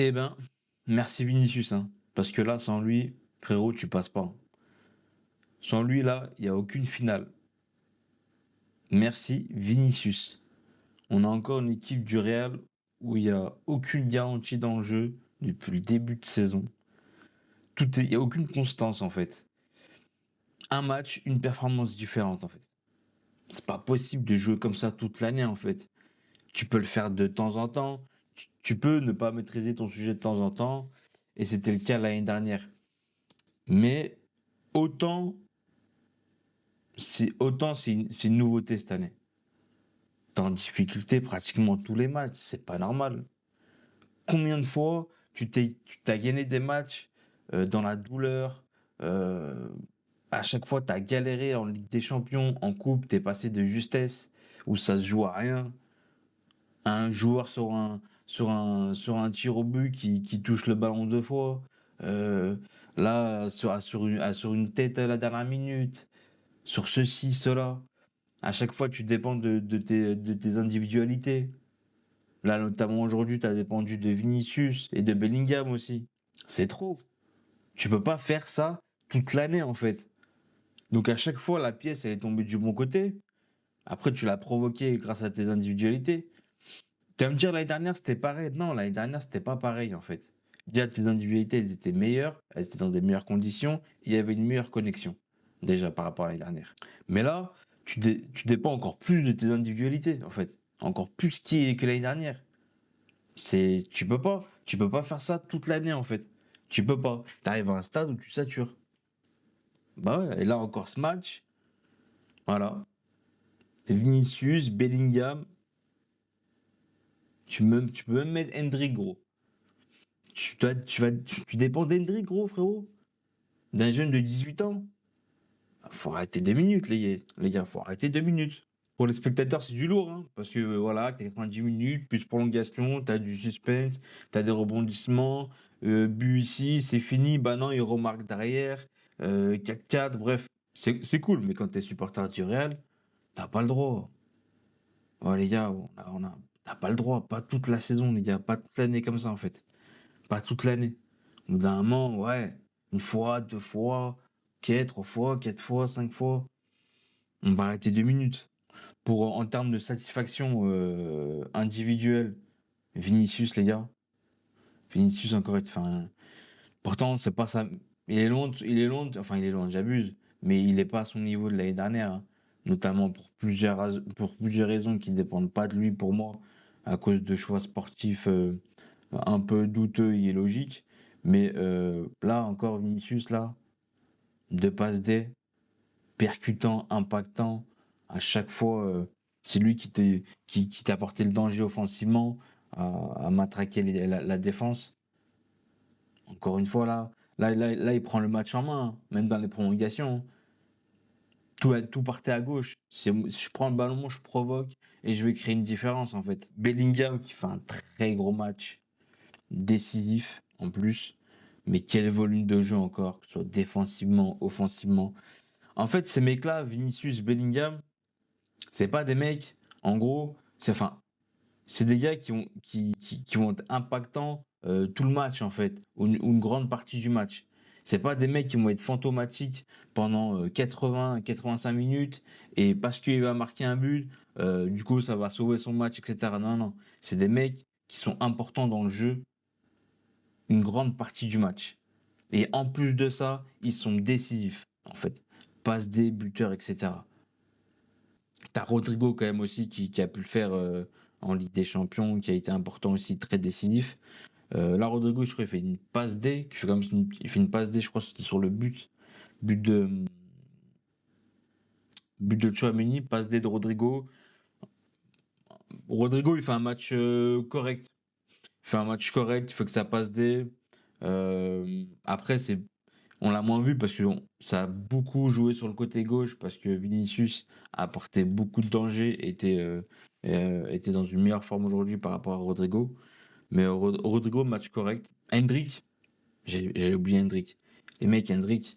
Eh ben, merci Vinicius, hein, parce que là, sans lui, frérot, tu passes pas. Sans lui, là, il y a aucune finale. Merci Vinicius. On a encore une équipe du Real où il y a aucune garantie dans le jeu depuis le début de saison. Il y a aucune constance, en fait. Un match, une performance différente, en fait. C'est pas possible de jouer comme ça toute l'année, en fait. Tu peux le faire de temps en temps. Tu peux ne pas maîtriser ton sujet de temps en temps. Et c'était le cas l'année dernière. Mais autant c'est une nouveauté cette année. T'es en difficulté pratiquement tous les matchs, c'est pas normal. Combien de fois tu t'as gagné des matchs dans la douleur, euh, à chaque fois t'as galéré en Ligue des Champions, en Coupe, t'es passé de justesse où ça se joue à rien, à un joueur sur un tir au but qui touche le ballon deux fois. Euh, Là, sur une tête à la dernière minute, sur ceci, cela. À chaque fois, tu dépends de tes individualités. Là, notamment aujourd'hui, tu as dépendu de Vinicius et de Bellingham aussi. C'est trop. Tu peux pas faire ça toute l'année, en fait. Donc, à chaque fois, la pièce, elle est tombée du bon côté. Après, tu l'as provoqué grâce à tes individualités. Tu vas me dire, l'année dernière, c'était pareil. Non, l'année dernière, c'était pas pareil, en fait. Déjà, tes individualités, elles étaient meilleures. Elles étaient dans des meilleures conditions. Il y avait une meilleure connexion, déjà, par rapport à l'année dernière. Mais là, tu dépends encore plus de tes individualités, en fait. Encore plus que l'année dernière. Tu peux pas faire ça toute l'année, en fait. Tu peux pas. T'arrives à un stade où tu satures. Bah ouais, et là encore ce match, voilà. Vinicius, Bellingham, tu peux même mettre Hendrick, gros. Tu dépends d'Hendrick, gros, frérot. D'un jeune de 18 ans. Faut arrêter 2 minutes, les gars, faut arrêter 2 minutes. Pour les spectateurs, c'est du lourd, hein, parce que voilà, t'as 90 minutes, plus prolongation, t'as du suspense, t'as des rebondissements, but ici, c'est fini, bah non, il remarque derrière, 4-4, bref, c'est cool, mais quand t'es supporter du Real, t'as pas le droit. Oh, les gars, t'as pas le droit, pas toute la saison, les gars, pas toute l'année comme ça, en fait, pas toute l'année. Au bout d'un moment, ouais, une fois, deux fois, ok, trois fois, quatre fois, cinq fois, on va arrêter 2 minutes. En termes de satisfaction individuelle, Vinicius, les gars, Vinicius encore, enfin, pourtant, c'est pas ça. Enfin, il est loin, j'abuse, mais il est pas à son niveau de l'année dernière, hein. Notamment pour plusieurs raisons qui dépendent pas de lui pour moi, à cause de choix sportifs un peu douteux et illogiques. Mais là, encore, Vinicius, là, deux passes D, percutant, impactant. À chaque fois, c'est lui qui t'a apporté le danger offensivement, à matraquer la défense. Encore une fois, là, il prend le match en main, hein, même dans les prolongations, hein. Tout partait à gauche. Je prends le ballon, moi, je provoque et je vais créer une différence, en fait. Bellingham qui fait un très gros match, décisif en plus. Mais quel volume de jeu encore, que ce soit défensivement, offensivement. En fait, ces mecs-là, Vinicius, Bellingham, c'est pas des mecs, en gros, c'est des gars qui vont être impactants tout le match, en fait, ou une grande partie du match. C'est pas des mecs qui vont être fantomatiques pendant 80-85 minutes et parce qu'il va marquer un but, du coup, ça va sauver son match, etc. Non, non. C'est des mecs qui sont importants dans le jeu une grande partie du match. Et en plus de ça, ils sont décisifs, en fait. Passe des buteurs, etc. T'as Rodrigo quand même aussi qui a pu le faire en Ligue des Champions, qui a été important aussi, très décisif. Là, Rodrigo, je crois, il fait une passe D, il fait une passe D, je crois, que c'était sur le but de but de Tchouaméni, passe D de Rodrigo. Rodrigo, il fait un match correct. Il fait un match correct, il faut que ça passe D. Après, on l'a moins vu parce que ça a beaucoup joué sur le côté gauche parce que Vinicius a apporté beaucoup de danger, était dans une meilleure forme aujourd'hui par rapport à Rodrigo. Mais Rodrigo, match correct. Hendrick, j'ai oublié Hendrick. Les mecs, Hendrick,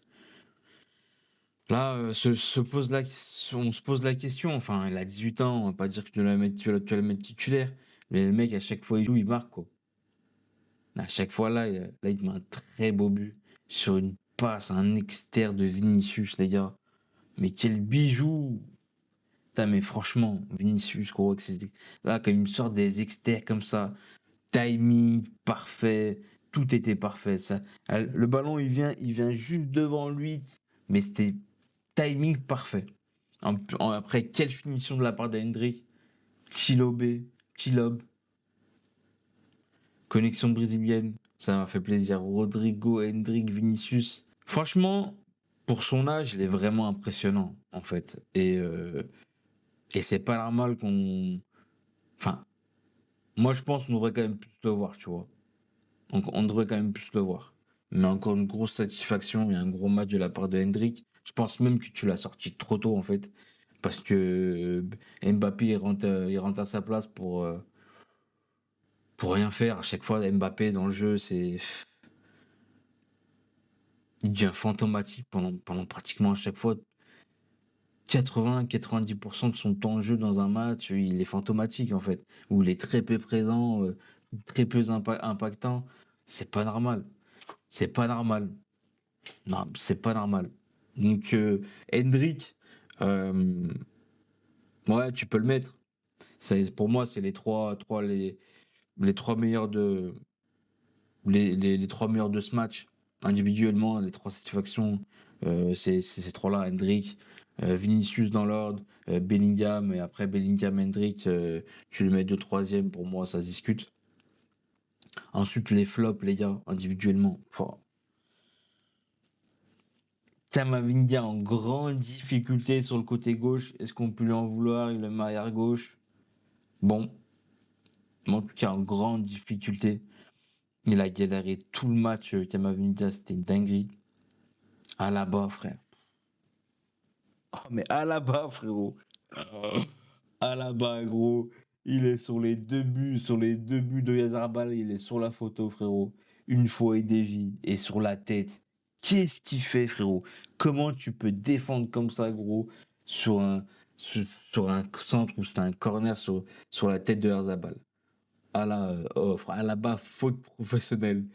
là, on se pose la question. Enfin, il a 18 ans, on va pas dire que tu vas le mettre titulaire. Mais le mec, à chaque fois, il joue, il marque, quoi. À chaque fois, là, il te met un très beau but sur une passe, un externe de Vinicius, les gars. Mais quel bijou! Putain, mais franchement, Vinicius, gros, là, quand il me sort des externes comme ça, timing parfait, tout était parfait. Ça, le ballon, il vient juste devant lui, mais c'était timing parfait. Après, quelle finition de la part d'Hendrick, Tilobé, Tilob, connexion brésilienne, ça m'a fait plaisir. Rodrigo, Hendrick, Vinicius. Franchement, pour son âge, il est vraiment impressionnant, en fait. Et c'est pas normal qu'on. Enfin, moi, je pense qu'on devrait quand même plus le voir, tu vois. Donc, on devrait quand même plus le voir. Mais encore une grosse satisfaction et un gros match de la part de Hendrick. Je pense même que tu l'as sorti trop tôt, en fait. Parce que Mbappé, il rentre à sa place pour rien faire. À chaque fois, Mbappé dans le jeu, il devient fantomatique pendant pratiquement à chaque fois. 80-90% de son temps de jeu dans un match, il est fantomatique en fait. Ou il est très peu présent, très peu impactant. C'est pas normal. C'est pas normal. Non, c'est pas normal. Donc, Hendrick, euh, ouais, tu peux le mettre. Pour moi, c'est les trois meilleurs les trois meilleurs de ce match. Individuellement, les trois satisfactions, c'est ces trois-là, Hendrick, Vinicius dans l'ordre, Bellingham, et après Bellingham, Hendrick, tu le mets deux troisième, pour moi, ça se discute. Ensuite, les flops, les gars, individuellement. Camavinga en grande difficulté sur le côté gauche. Est-ce qu'on peut lui en vouloir? Il est arrière gauche. Bon, mais en tout cas, en grande difficulté. Il a galéré tout le match, Camavinga, c'était une dinguerie. Alaba, frère. Oh, mais Alaba, frérot. Alaba, gros. Il est sur les deux buts de Yazarbal, il est sur la photo, frérot. Une fois et dévie, et sur la tête. Qu'est-ce qu'il fait, frérot? Comment tu peux défendre comme ça, gros, sur un, sur un centre ou c'est un corner sur la tête de Yazarbal? Ah là, frère, Alaba, faute professionnelle.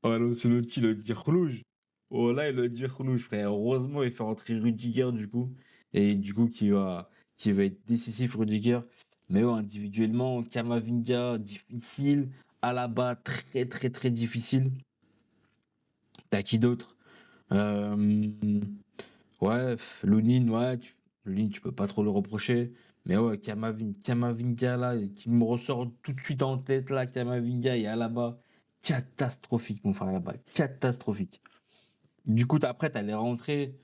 Oh non, c'est l'autre qui le dit Khlouj. Oh là, il le dit Khlouj, frère. Heureusement, il fait rentrer Rudiger, du coup. Et du coup, qui va être décisif, Rudiger. Mais ouais, individuellement, Kamavinga, difficile. Alaba, très, très, très difficile. T'as qui d'autre? Euh, Ouais, Lunin, ouais. Lunin, tu peux pas trop le reprocher. Mais ouais, Kamavinga, là, qui me ressort tout de suite en tête, là, Kamavinga et Alaba. Catastrophique, mon frère, là-bas. Catastrophique. Du coup, après, t'as les rentrées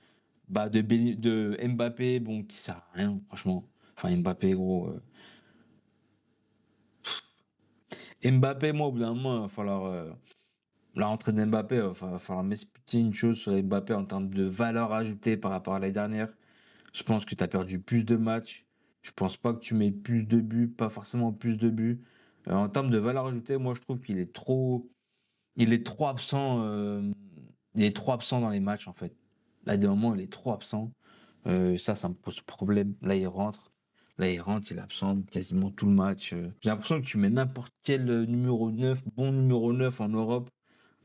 de Mbappé, bon, qui sert à rien, franchement. Enfin, Mbappé, gros. Mbappé, moi, au bout d'un moment, il va falloir. La rentrée d'Mbappé, il va falloir m'expliquer une chose sur Mbappé en termes de valeur ajoutée par rapport à l'année dernière. Je pense que tu as perdu plus de matchs. Je pense pas que tu mets plus de buts, pas forcément plus de buts. En termes de valeur ajoutée, moi, je trouve qu'il est trop absent. Il est trop absent dans les matchs, en fait. À des moments, il est trop absent. Ça me pose problème. Là, il rentre, il est absent quasiment tout le match. J'ai l'impression que tu mets n'importe quel numéro 9, bon numéro 9 en Europe.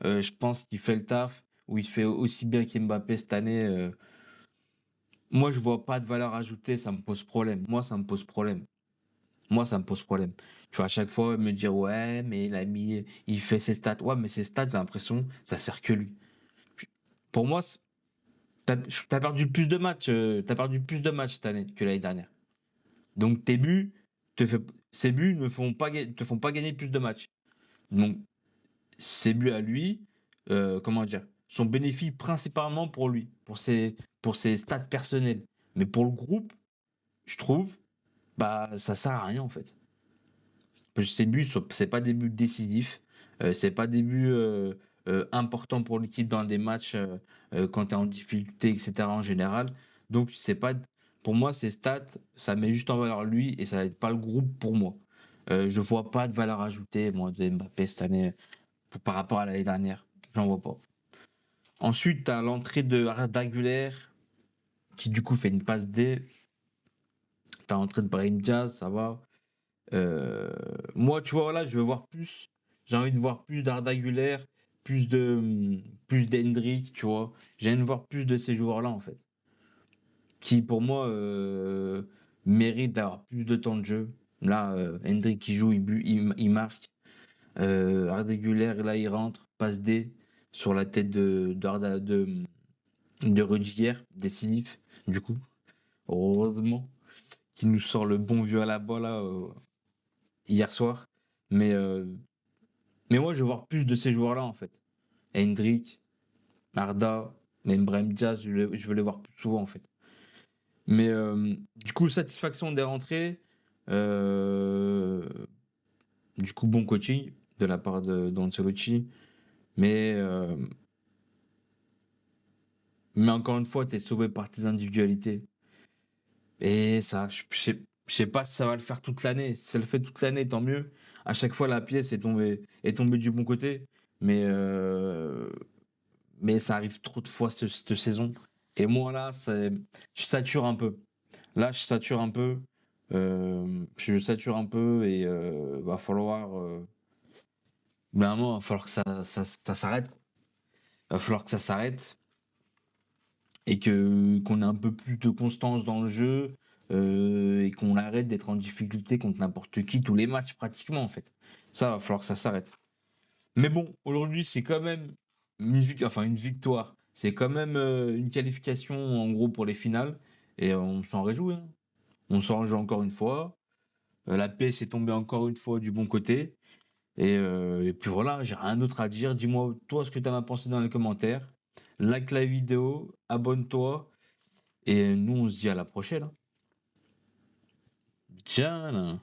Je pense qu'il fait le taf, ou il fait aussi bien qu'Mbappé cette année. Moi, je vois pas de valeur ajoutée, ça me pose problème. Moi, ça me pose problème. Moi, ça me pose problème. Tu vois, à chaque fois, me dire, ouais, mais il fait ses stats. Ouais, mais ses stats, j'ai l'impression, ça sert que lui. Pour moi, t'as perdu plus de matchs, t'as perdu plus de matchs cette année que l'année dernière. Donc, te fait- ces buts ne te font pas gagner plus de matchs. Donc, ses buts à lui, comment dire, sont bénéfiques principalement pour lui, pour ses stats personnels. Mais pour le groupe, je trouve, bah, ça sert à rien en fait. Parce que ces buts, c'est pas des buts décisifs, c'est pas des buts importants pour l'équipe dans des matchs quand tu es en difficulté, etc. en général. Donc, c'est pas, pour moi, ces stats, ça met juste en valeur lui et ça n'aide pas le groupe pour moi. Je vois pas de valeur ajoutée, moi, de Mbappé cette année par rapport à l'année dernière. J'en vois pas. Ensuite, tu as l'entrée de Arda Güler qui, du coup, fait une passe D. Tu as l'entrée de Brahim Diaz, ça va. Moi, tu vois, là, je veux voir plus. J'ai envie de voir plus d'Arda Güler, plus d'Hendrick, tu vois. J'ai envie de voir plus de ces joueurs-là, en fait. Qui, pour moi, méritent d'avoir plus de temps de jeu. Là, Hendrick qui joue, il marque. Arda Güler, là, il rentre, passe D sur la tête de Rudiger, décisif, du coup. Heureusement qu'il nous sort le bon vieux à la balle là, hier soir. Mais, euh, mais moi, je veux voir plus de ces joueurs-là, en fait. Hendrick, Arda, même Brahim Diaz, je veux les voir plus souvent, en fait. Mais du coup, satisfaction des rentrées. euh, du coup, bon coaching de la part d'Ancelotti. Mais, euh, mais encore une fois, tu es sauvé par tes individualités. Et ça, je sais pas si ça va le faire toute l'année. Si ça le fait toute l'année, tant mieux. À chaque fois, la pièce est tombée du bon côté. Mais, euh, mais ça arrive trop de fois cette saison. Et moi, là, je sature un peu. Là, je sature un peu. Je sature un peu et va falloir. Mais à un moment, va falloir que ça s'arrête. Va falloir que ça s'arrête et qu'on ait un peu plus de constance dans le jeu et qu'on arrête d'être en difficulté contre n'importe qui tous les matchs pratiquement en fait. Ça va falloir que ça s'arrête. Mais bon, aujourd'hui c'est quand même une victoire. C'est quand même une qualification en gros pour les finales et on s'en réjouit, hein. On s'en réjouit encore une fois. La paix s'est tombée encore une fois du bon côté. Et puis voilà, j'ai rien d'autre à dire. Dis-moi toi ce que tu en as pensé dans les commentaires. Like la vidéo, abonne-toi et nous, on se dit à la prochaine, hein. Ciao.